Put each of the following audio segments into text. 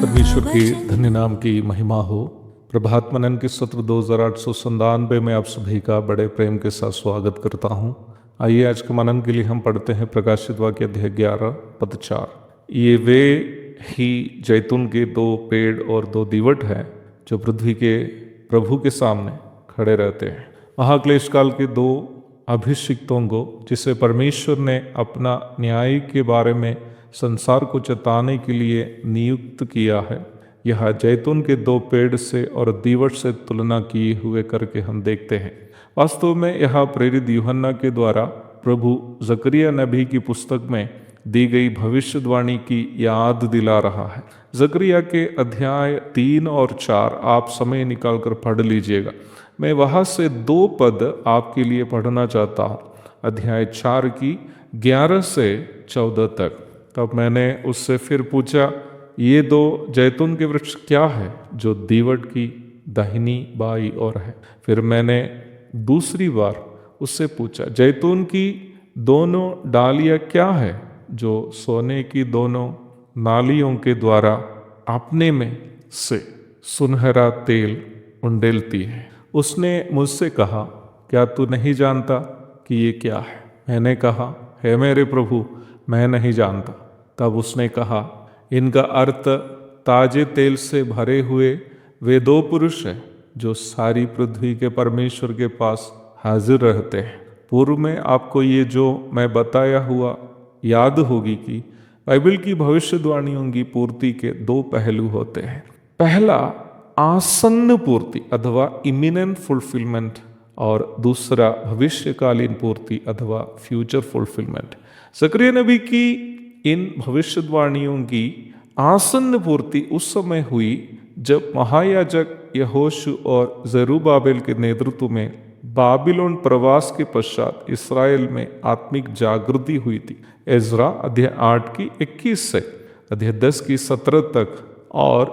परमेश्वर के धन्य नाम की महिमा हो। प्रभात मनन के सत्र 2897 में आप सभी का बड़े प्रेम के साथ स्वागत करता हूं। आइए आज के मनन के लिए हम पढ़ते हैं प्रकाशित वाक्य अध्याय 11 पद 4। ये वे ही जैतून के 2 पेड़ और 2 दीवट हैं जो पृथ्वी के प्रभु के सामने खड़े रहते हैं। महाक्लेश काल के 2 अभिषिक्तों को, जिसे परमेश्वर ने अपना न्याय के बारे में संसार को चेताने के लिए नियुक्त किया है, यह जैतून के 2 पेड़ से और दीवट से तुलना किए हुए करके हम देखते हैं। वास्तव में यह प्रेरित यूहन्ना के द्वारा प्रभु जकरिया नबी की पुस्तक में दी गई भविष्यवाणी की याद दिला रहा है। जकरिया के अध्याय 3 और 4 आप समय निकालकर पढ़ लीजिएगा। मैं वहाँ से 2 पद आपके लिए पढ़ना चाहता हूँ, अध्याय 4 की 11 से 14 तक। तब मैंने उससे फिर पूछा, ये 2 जैतून के वृक्ष क्या है जो दीवट की दाहिनी बाई ओर है? फिर मैंने दूसरी बार उससे पूछा, जैतून की दोनों डालियां क्या है जो सोने की दोनों नालियों के द्वारा अपने में से सुनहरा तेल उंडेलती है? उसने मुझसे कहा, क्या तू नहीं जानता कि ये क्या है? मैंने कहा, हे मेरे प्रभु, मैं नहीं जानता। तब उसने कहा, इनका अर्थ ताजे तेल से भरे हुए वे 2 पुरुष हैं जो सारी पृथ्वी के परमेश्वर के पास हाजिर रहते हैं। पूर्व में आपको ये जो मैं बताया हुआ याद होगी कि बाइबल की भविष्यवाणियों की पूर्ति के 2 पहलू होते हैं। पहला आसन्न पूर्ति अथवा इमिनेंट फुलफिलमेंट, और दूसरा भविष्यकालीन पूर्ति अथवा फ्यूचर फुलफिलमेंट। जकरिया नबी की इन भविष्यवाणियों की आसन्न पूर्ति उस समय हुई जब महायाजक यहोशू और जरूब्बाबेल के नेतृत्व में बाबिलोन प्रवास के पश्चात इस्राएल में आत्मिक जागृति हुई थी। एजरा अध्याय 8 की 21 से अध्याय 10 की 17 तक और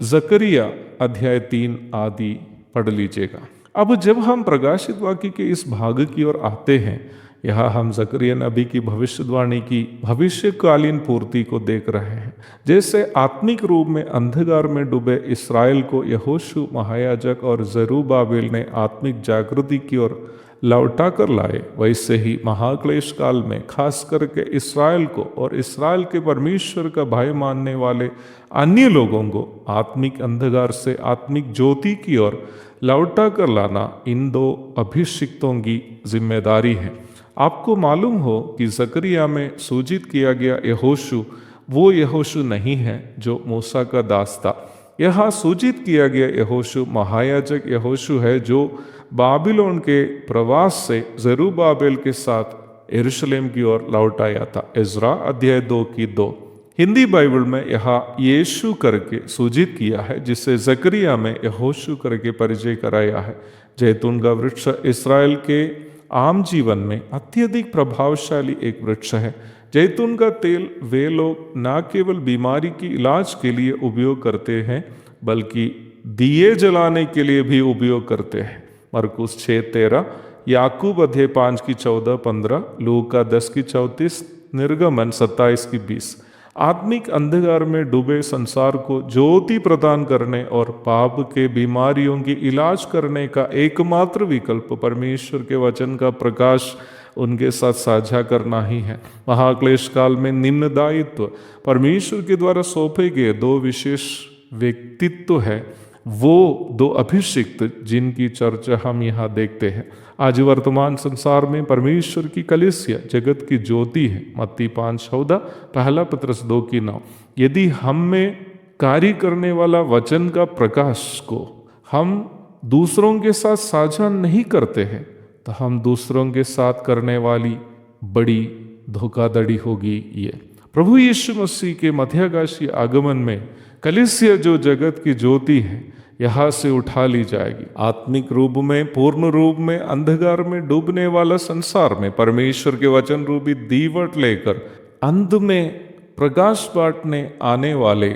जकरिया अध्याय 3 आदि पढ़ लीजिएगा। अब जब हम प्रकाशित वाक्य के इस भाग की ओर आते हैं, यहाँ हम जकरिया नबी की भविष्यवाणी की भविष्यकालीन पूर्ति को देख रहे हैं। जैसे आत्मिक रूप में अंधकार में डूबे इस्राएल को यहोशू महायाजक और जरूब्बाबेल ने आत्मिक जागृति की ओर लौटा कर लाए, वैसे ही महाक्लेश काल में खास करके इस्राएल को और इस्राएल के परमेश्वर का भय मानने वाले अन्य लोगों को आत्मिक अंधकार से आत्मिक ज्योति की ओर लौटा कर लाना इन 2 अभिषिक्तों की जिम्मेदारी है। आपको मालूम हो कि जकरिया में सूचित किया गया यहोशू वो यहोशू नहीं है जो मूसा का दास था। यहाँ सूचित किया गया यहोशू महायाजक यहोशू है जो बाबिलोन के प्रवास से जरूब्बाबेल के साथ यरूशलेम की ओर लौट आया था। इज़रा अध्याय 2 की 2। हिंदी बाइबल में यहाँ यीशु करके सूचित किया है, जिसे जकरिया में यहोशू करके परिचय कराया है। जैतून का वृक्ष इस्राएल के आम जीवन में अत्यधिक प्रभावशाली एक वृक्ष है। जैतून का तेल वे लोग न केवल बीमारी की इलाज के लिए उपयोग करते हैं बल्कि दिए जलाने के लिए भी उपयोग करते हैं। मरकुस 6:13, याकूब अध्याय 5 की 14-15, लूका 10 की 34, निर्गमन 27 की 20। आत्मिक अंधकार में डूबे संसार को ज्योति प्रदान करने और पाप के बीमारियों की इलाज करने का एकमात्र विकल्प परमेश्वर के वचन का प्रकाश उनके साथ साझा करना ही है। महाक्लेश काल में निम्न दायित्व परमेश्वर के द्वारा सौंपे गए 2 विशेष व्यक्तित्व है। वो दो अभिषिक्त जिनकी चर्चा हम यहाँ देखते हैं। आज वर्तमान संसार में परमेश्वर की कलीसिया जगत की ज्योति है। मत्ती 5:14, पहला पत्रस 2:9। यदि हम में कार्य करने वाला वचन का प्रकाश को हम दूसरों के साथ साझा नहीं करते हैं तो हम दूसरों के साथ करने वाली बड़ी धोखाधड़ी होगी। ये प्रभु यीशु मसीह के मध्याकाशीय आगमन में कलीसिया जो जगत की ज्योति है यहाँ से उठा ली जाएगी। आत्मिक रूप में, पूर्ण रूप में अंधकार में डूबने वाला संसार में परमेश्वर के वचन रूपी दीवट लेकर अंत में प्रकाश बांटने आने वाले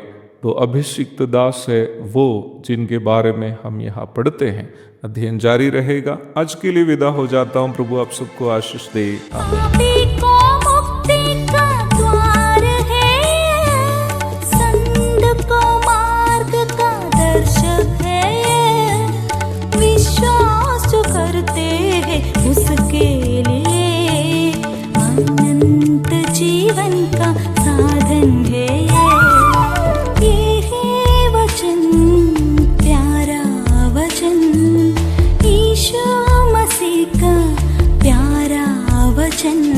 दो अभिषिक्त दास है, वो जिनके बारे में हम यहाँ पढ़ते हैं। अध्ययन जारी रहेगा। आज के लिए विदा हो जाता हूँ। प्रभु आप सबको आशीष दे। आमीन। उसके लिए अनंत जीवन का साधन है ये है वचन, प्यारा वचन, यीशु मसीह का प्यारा वचन।